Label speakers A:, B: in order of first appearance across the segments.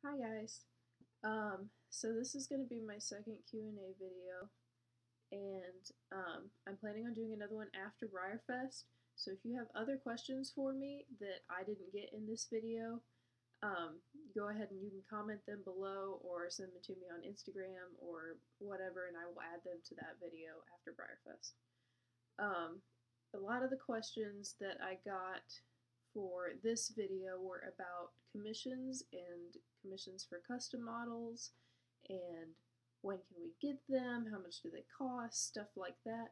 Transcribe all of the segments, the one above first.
A: Hi guys. So this is going to be my second Q&A video, and I'm planning on doing another one after Breyerfest. So if you have other questions for me that I didn't get in this video, go ahead and you can comment them below or send them to me on Instagram or whatever, and I will add them to that video after Breyerfest. A lot of the questions that I got for this video were about commissions and commissions for custom models and when can we get them, how much do they cost, stuff like that.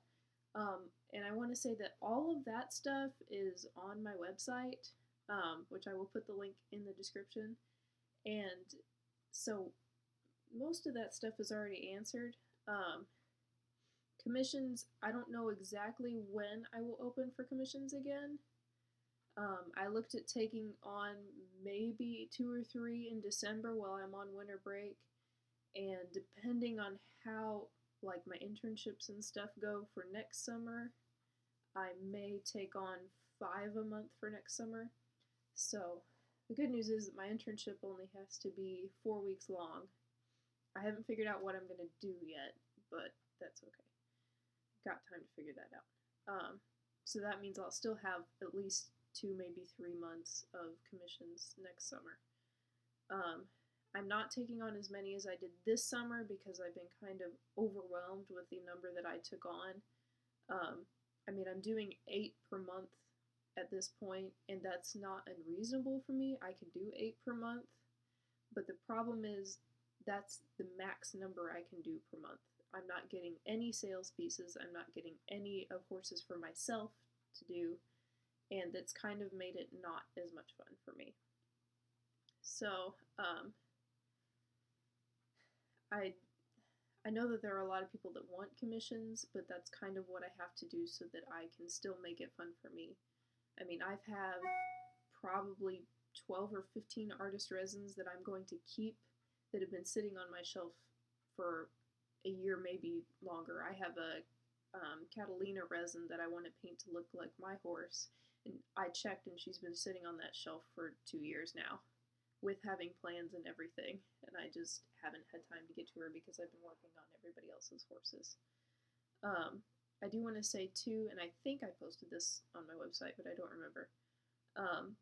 A: And I want to say that all of that stuff is on my website, which I will put the link in the description. And so most of that stuff is already answered. Commissions, I don't know exactly when I will open for commissions again. I looked at taking on maybe 2 or 3 in December while I'm on winter break, and depending on how like my internships and stuff go for next summer, I may take on 5 a month for next summer. So the good news is that my internship only has to be 4 weeks long. I haven't figured out what I'm going to do yet, but that's okay. Got time to figure that out. So that means I'll still have at least 2, maybe 3 months of commissions next summer. I'm not taking on as many as I did this summer because I've been kind of overwhelmed with the number that I took on. I'm doing 8 per month at this point, and that's not unreasonable for me. I can do 8 per month, but the problem is that's the max number I can do per month. I'm not getting any sales pieces. I'm not getting any of horses for myself to do, and that's kind of made it not as much fun for me. So I know that there are a lot of people that want commissions, but that's kind of what I have to do so that I can still make it fun for me. I've have probably 12 or 15 artist resins that I'm going to keep that have been sitting on my shelf for a year, maybe longer. I have a Catalina resin that I want to paint to look like my horse, and I checked and she's been sitting on that shelf for 2 years now with having plans and everything, and I just haven't had time to get to her because I've been working on everybody else's horses. I do want to say too, and I think I posted this on my website, but I don't remember.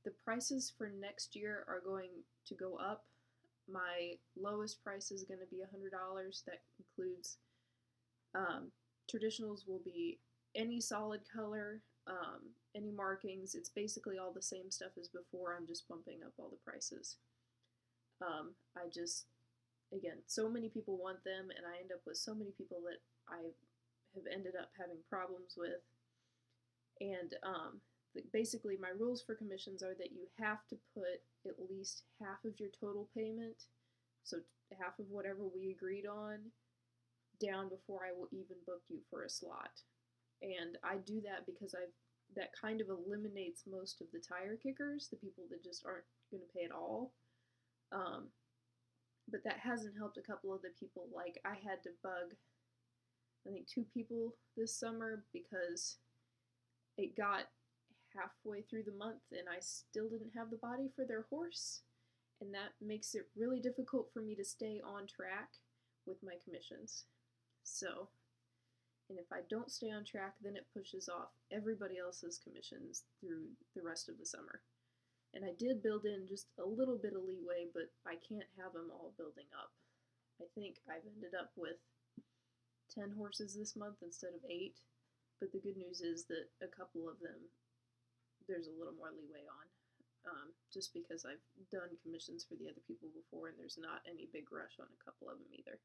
A: The prices for next year are going to go up. My lowest price is going to be $100. That includes traditionals will be any solid color, any markings. It's basically all the same stuff as before. I'm just bumping up all the prices. Again, so many people want them, and I end up with so many people that I have ended up having problems with. And basically, my rules for commissions are that you have to put at least half of your total payment, so half of whatever we agreed on, down before I will even book you for a slot. And I do that because that kind of eliminates most of the tire kickers, the people that just aren't going to pay at all. But that hasn't helped a couple of the people. Like, I had to bug, I think, 2 people this summer because it got halfway through the month and I still didn't have the body for their horse. And that makes it really difficult for me to stay on track with my commissions. So, and if I don't stay on track, then it pushes off everybody else's commissions through the rest of the summer. And I did build in just a little bit of leeway, but I can't have them all building up. I think I've ended up with 10 horses this month instead of 8, but the good news is that a couple of them, there's a little more leeway on, just because I've done commissions for the other people before, and there's not any big rush on a couple of them either.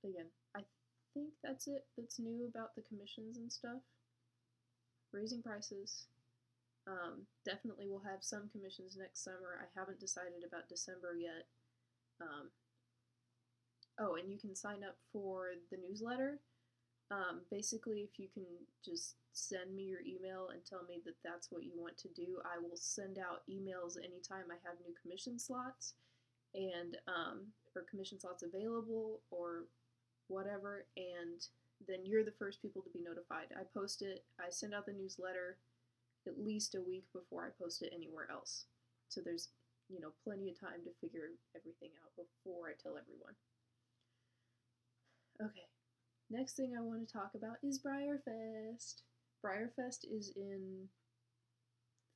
A: Again, I think that's it that's new about the commissions and stuff. Raising prices. Definitely will have some commissions next summer. I haven't decided about December yet. Oh, and you can sign up for the newsletter. Basically, if you can just send me your email and tell me that that's what you want to do, I will send out emails anytime I have new commission slots and or commission slots available or whatever, and then you're the first people to be notified. I post it, I send out the newsletter at least a week before I post it anywhere else. So there's, plenty of time to figure everything out before I tell everyone. Okay, next thing I want to talk about is Breyerfest. Breyerfest is in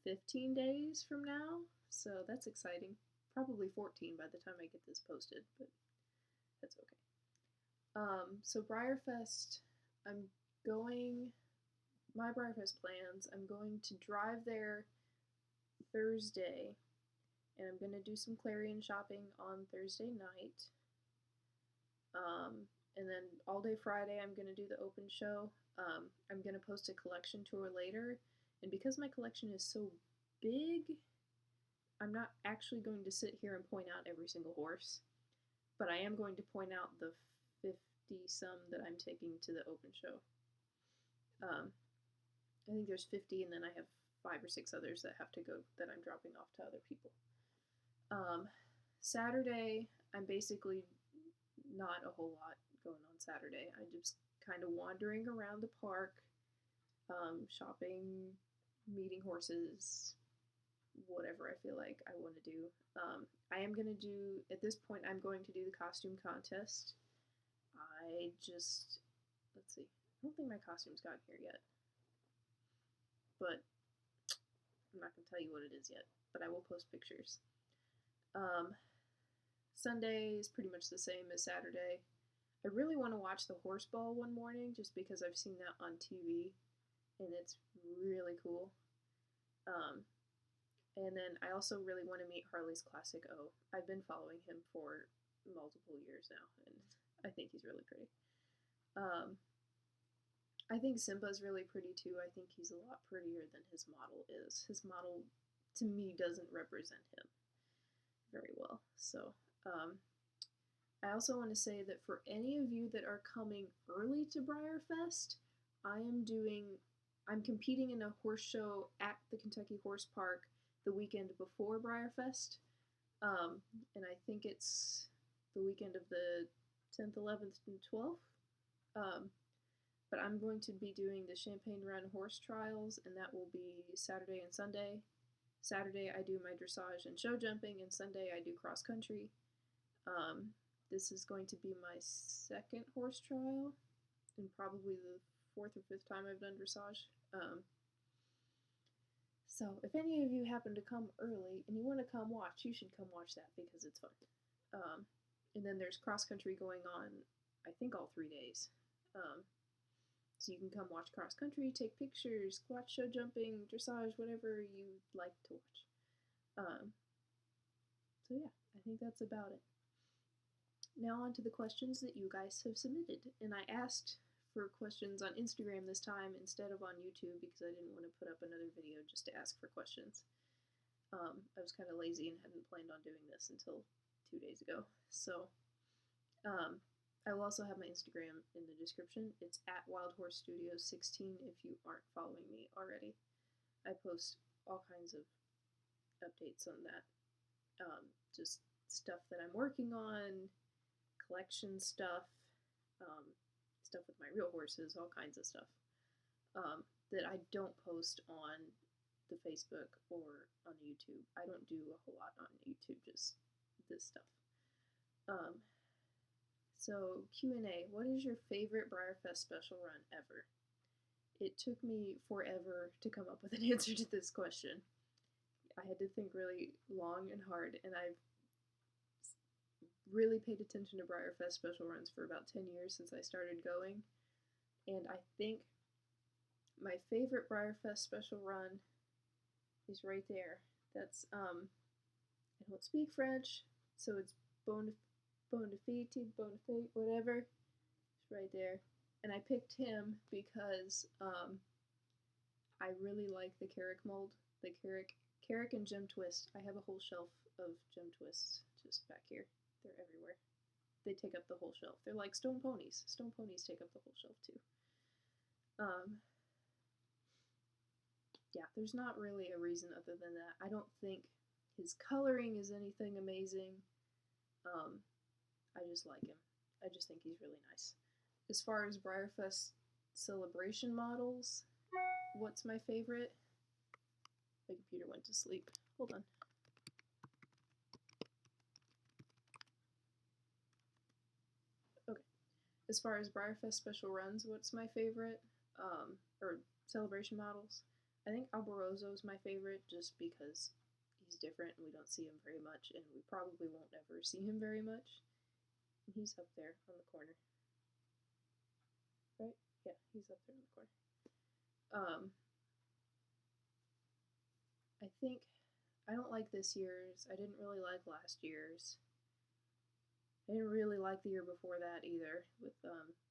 A: 15 days from now, so that's exciting. Probably 14 by the time I get this posted, but that's okay. So Breyerfest, I'm going, my Breyerfest plans, I'm going to drive there Thursday, and I'm going to do some Clarion shopping on Thursday night. And then all day Friday, I'm going to do the open show. I'm going to post a collection tour later, and because my collection is so big, I'm not actually going to sit here and point out every single horse, but I am going to point out the 50-some that I'm taking to the open show. I think there's 50, and then I have 5 or 6 others that have to go, that I'm dropping off to other people. Saturday, I'm basically not a whole lot going on Saturday. I'm just kind of wandering around the park, shopping, meeting horses, whatever I feel like I want to do. I am going to do, at this point, I'm going to do the costume contest. Let's see, I don't think my costume's gotten here yet, but I'm not going to tell you what it is yet, but I will post pictures. Sunday is pretty much the same as Saturday. I really want to watch the horse ball one morning just because I've seen that on TV and it's really cool. And then I also really want to meet Harley's Classic O. I've been following him for multiple years now, and I think he's really pretty. I think Simba's really pretty too. I think he's a lot prettier than his model is. His model, to me, doesn't represent him very well. So, I also want to say that for any of you that are coming early to Breyerfest, I'm competing in a horse show at the Kentucky Horse Park the weekend before Breyerfest, and I think it's the weekend of the 10th, 11th, and 12th. But I'm going to be doing the Champagne Run horse trials, and that will be Saturday and Sunday. Saturday I do my dressage and show jumping, and Sunday I do cross country. This is going to be my second horse trial, and probably the 4th or 5th time I've done dressage. So if any of you happen to come early and you want to come watch, you should come watch that because it's fun. And then there's cross country going on, I think all 3 days. So you can come watch cross country, take pictures, watch show jumping, dressage, whatever you like to watch. So yeah, I think that's about it. Now on to the questions that you guys have submitted. And I asked for questions on Instagram this time instead of on YouTube because I didn't want to put up another video just to ask for questions. I was kind of lazy and hadn't planned on doing this until 2 days ago. So I will also have my Instagram in the description. It's at WildHorseStudios16 if you aren't following me already. I post all kinds of updates on that. Just stuff that I'm working on, collection stuff, stuff with my real horses, all kinds of stuff that I don't post on the Facebook or on YouTube. I don't do a whole lot on YouTube, just this stuff. So Q&A, what is your favorite Breyerfest special run ever? It took me forever to come up with an answer to this question. I had to think really long and hard, and I've really paid attention to Breyerfest special runs for about 10 years since I started going, and I think my favorite Breyerfest special run is right there. That's, I don't speak French, so it's Bonafide, whatever. It's right there. And I picked him because I really like the Carrick mold, the Carrick and Gem Twist. I have a whole shelf of Gem Twists just back here. They're everywhere. They take up the whole shelf. They're like stone ponies. Stone ponies take up the whole shelf too. Yeah, there's not really a reason other than that. I don't think his coloring is anything amazing. I just like him. I just think he's really nice. As far as Breyerfest celebration models, what's my favorite? My computer went to sleep. Hold on. As far as Breyerfest special runs, what's my favorite? Or celebration models? I think Alborozo is my favorite just because he's different and we don't see him very much, and we probably won't ever see him very much. He's up there on the corner. Right? Yeah, he's up there in the corner. I think I don't like this year's. I didn't really like last year's. I didn't really like the year before that either with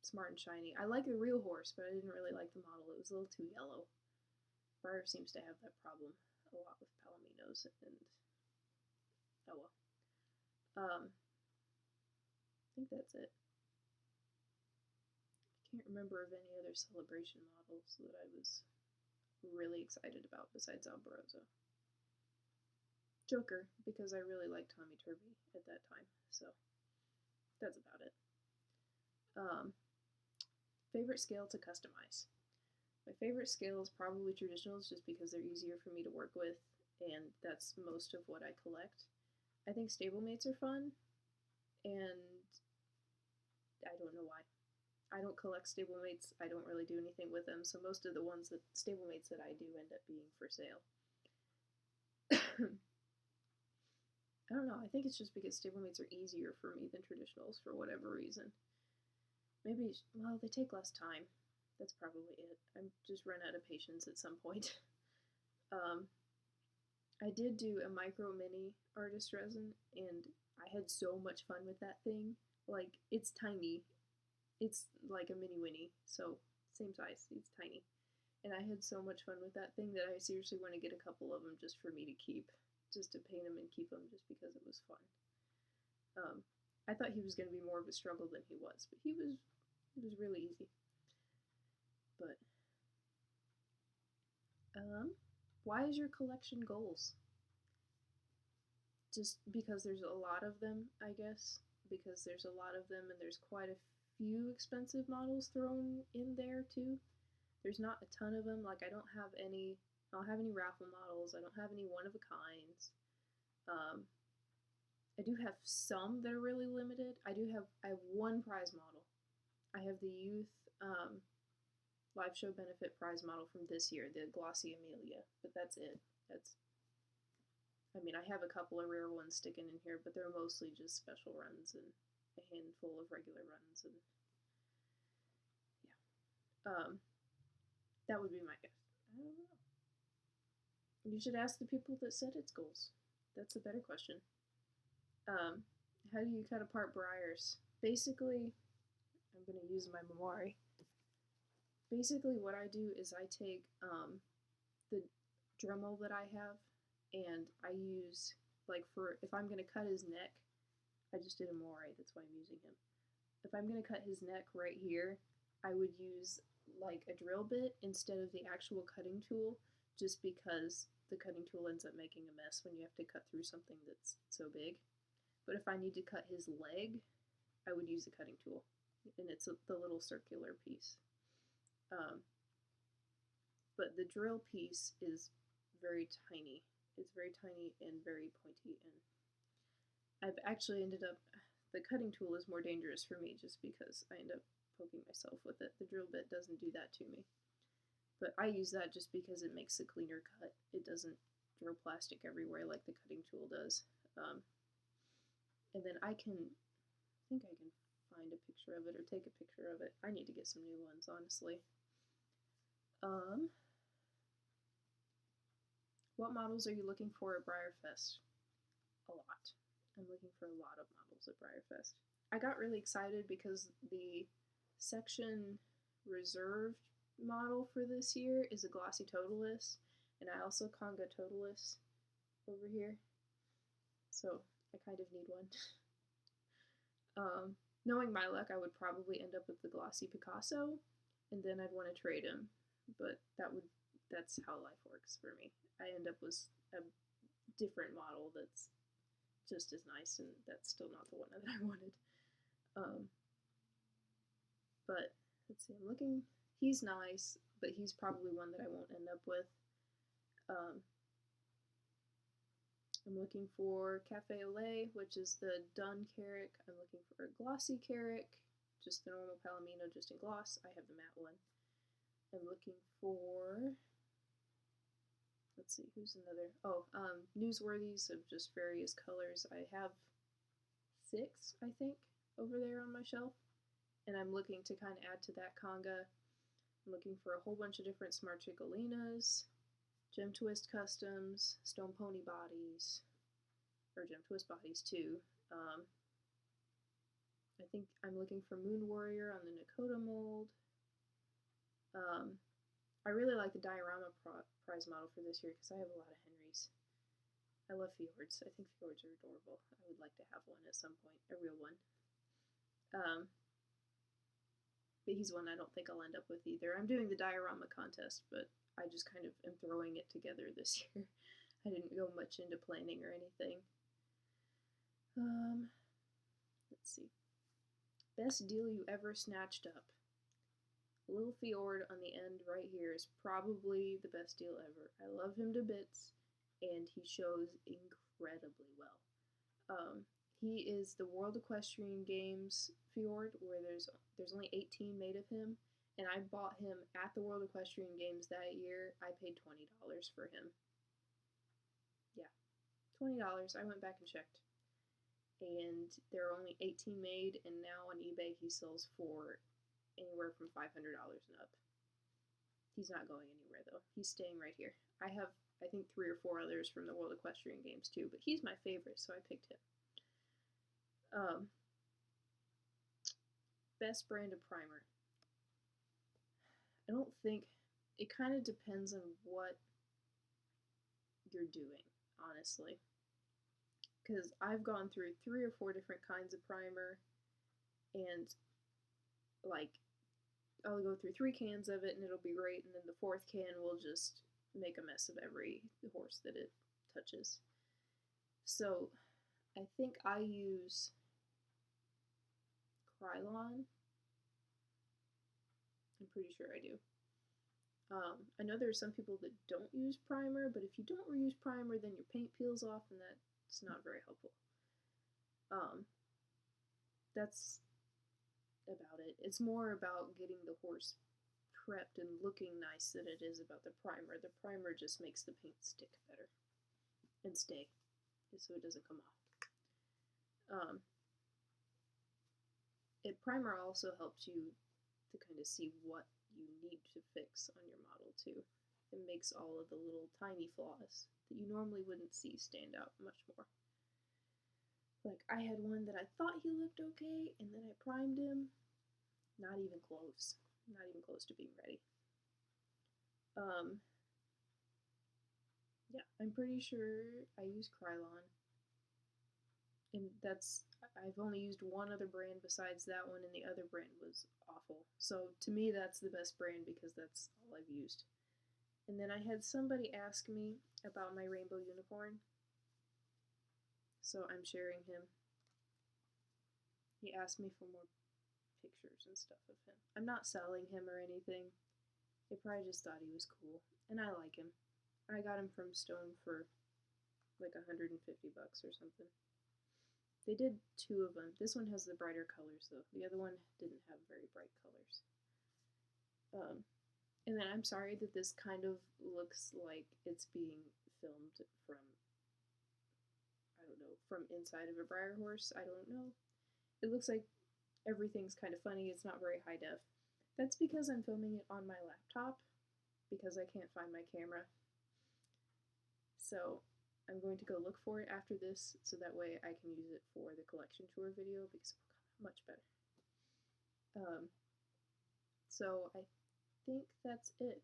A: Smart and Shiny. I like the real horse, but I didn't really like the model. It was a little too yellow. Breyer seems to have that problem a lot with Palominos, and oh well. I think that's it. I can't remember of any other celebration models that I was really excited about besides Alborozo. Joker, because I really liked Tommy Turvey at that time, so that's about it. Favorite scale to customize. My favorite scale is probably traditionals just because they're easier for me to work with, and that's most of what I collect. I think stablemates are fun, and I don't know why. I don't collect stablemates. I don't really do anything with them, so most of the ones that stablemates that I do end up being for sale. I don't know. I think it's just because stablemates are easier for me than traditionals for whatever reason. Maybe, well, they take less time. That's probably it. I'm just run out of patience at some point. I did do a micro mini artist resin, and I had so much fun with that thing. Like, it's tiny. It's like a mini Winnie, so same size. It's tiny. And I had so much fun with that thing that I seriously want to get a couple of them just for me to keep, just to paint them and keep them just because it was fun. I thought he was going to be more of a struggle than he was, but it was really easy. But why is your collection goals? Just because there's a lot of them, I guess. Because there's a lot of them, and there's quite a few expensive models thrown in there too. There's not a ton of them. Like I don't have any raffle models. I don't have any one of a kinds. I do have some that are really limited. I have one prize model. I have the youth live show benefit prize model from this year, the glossy Amelia, but that's it. I mean, I have a couple of rare ones sticking in here, but they're mostly just special runs and a handful of regular runs, and yeah. That would be my guess. I don't know. You should ask the people that set its goals. That's a better question. How do you cut apart briars? Basically, I'm going to use my Memoir. Basically, what I do is I take the Dremel that I have, and I use, like, for if I'm going to cut his neck, I just did a moire, that's why I'm using him. If I'm going to cut his neck right here, I would use like a drill bit instead of the actual cutting tool, just because the cutting tool ends up making a mess when you have to cut through something that's so big. But if I need to cut his leg, I would use the cutting tool, and it's the little circular piece. But the drill piece is very tiny. It's very tiny and very pointy, and I've actually ended up, the cutting tool is more dangerous for me just because I end up poking myself with it. The drill bit doesn't do that to me. But I use that just because it makes a cleaner cut. It doesn't drill plastic everywhere like the cutting tool does. And then I think I can find a picture of it or take a picture of it. I need to get some new ones, honestly. What models are you looking for at Breyerfest? A lot. I'm looking for a lot of models at Breyerfest. I got really excited because the section reserved model for this year is a glossy Totalis, and I also Conga Totalis over here, so I kind of need one. Knowing my luck, I would probably end up with the glossy Picasso, and then I'd want to trade him, but that's how life works for me. I end up with a different model that's just as nice, and that's still not the one that I wanted. But let's see, I'm looking. He's nice, but he's probably one that I won't end up with. I'm looking for Cafe au lait, which is the dun Carrick. I'm looking for a glossy Carrick, just the normal Palomino, just in gloss. I have the matte one. I'm looking for, let's see, who's another? Oh, newsworthies of just various colors. I have 6, I think, over there on my shelf, and I'm looking to kind of add to that conga. I'm looking for a whole bunch of different Smart Chickolinas, Gem Twist Customs, Stone Pony bodies, or Gem Twist bodies too. I think I'm looking for Moon Warrior on the Nakota mold. I really like the diorama prize model for this year because I have a lot of Henrys. I love fjords. I think fjords are adorable. I would like to have one at some point, a real one. But he's one I don't think I'll end up with either. I'm doing the diorama contest, but I just kind of am throwing it together this year. I didn't go much into planning or anything. Let's see. Best deal you ever snatched up. A little fjord on the end right here is probably the best deal ever. I love him to bits, and he shows incredibly well. He is the World Equestrian Games fjord, where there's only 18 made of him, and I bought him at the World Equestrian Games that year. I paid $20 for him. Yeah, $20. I went back and checked. And there are only 18 made, and now on eBay he sells for anywhere from $500 and up. He's not going anywhere though. He's staying right here. I have, I think, 3 or 4 others from the World Equestrian Games too, but he's my favorite, so I picked him. Best brand of primer. I don't think, it kind of depends on what you're doing, honestly. Because I've gone through 3 or 4 different kinds of primer, and like, I'll go through 3 cans of it and it'll be great, and then the 4th can will just make a mess of every horse that it touches. So I think I use Krylon. I'm pretty sure I do. I know there's some people that don't use primer, but if you don't use primer, then your paint peels off, and that's not very helpful. That's about it. It's more about getting the horse prepped and looking nice than it is about the primer. The primer just makes the paint stick better and stay, so it doesn't come off. Primer also helps you to kind of see what you need to fix on your model too. It makes all of the little tiny flaws that you normally wouldn't see stand out much more. Like, I had one that I thought he looked okay, and then I primed him. Not even close. Not even close to being ready. Yeah, I'm pretty sure I use Krylon. And I've only used one other brand besides that one, and the other brand was awful. So to me, that's the best brand because that's all I've used. And then I had somebody ask me about my rainbow unicorn, so I'm sharing him. He asked me for more pictures and stuff of him. I'm not selling him or anything. They probably just thought he was cool, and I like him. I got him from Stone for like $150 or something. They did 2 of them. This one has the brighter colors though. The other one didn't have very bright colors. And then I'm sorry that this kind of looks like it's being filmed from, I don't know, from inside of a Breyer horse. I don't know. It looks like everything's kind of funny. It's not very high def. That's because I'm filming it on my laptop because I can't find my camera. So I'm going to go look for it after this so that way I can use it for the collection tour video because it will come out much better. So I think that's it.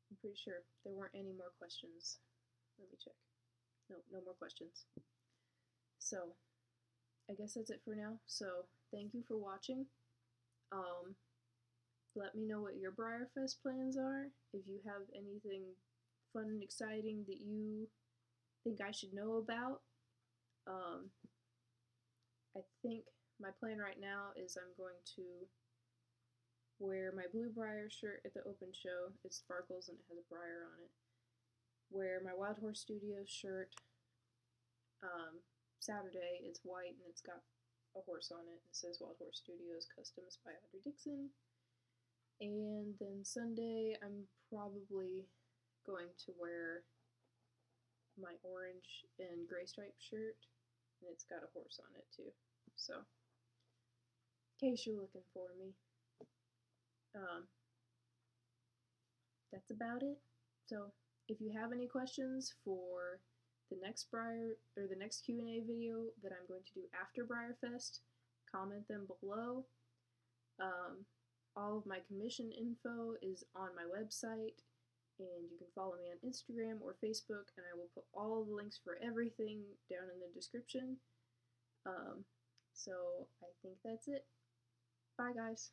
A: I'm pretty sure there weren't any more questions. Let me check. No more questions. So I guess that's it for now. So thank you for watching. Let me know what your Breyerfest plans are. If you have anything fun and exciting that you think I should know about. I think my plan right now is I'm going to wear my blue Breyer shirt at the open show. It sparkles and it has a Breyer on it. Wear my Wild Horse Studios shirt. Saturday, it's white and it's got a horse on it. It says Wild Horse Studios Customs by Audrey Dixon. And then Sunday, I'm probably going to wear my orange and gray striped shirt, and it's got a horse on it too. So, in case you're looking for me, that's about it. So, if you have any questions for the next the next Q&A video that I'm going to do after Breyerfest, comment them below. All of my commission info is on my website, and you can follow me on Instagram or Facebook, and I will put all the links for everything down in the description. So I think that's it. Bye, guys.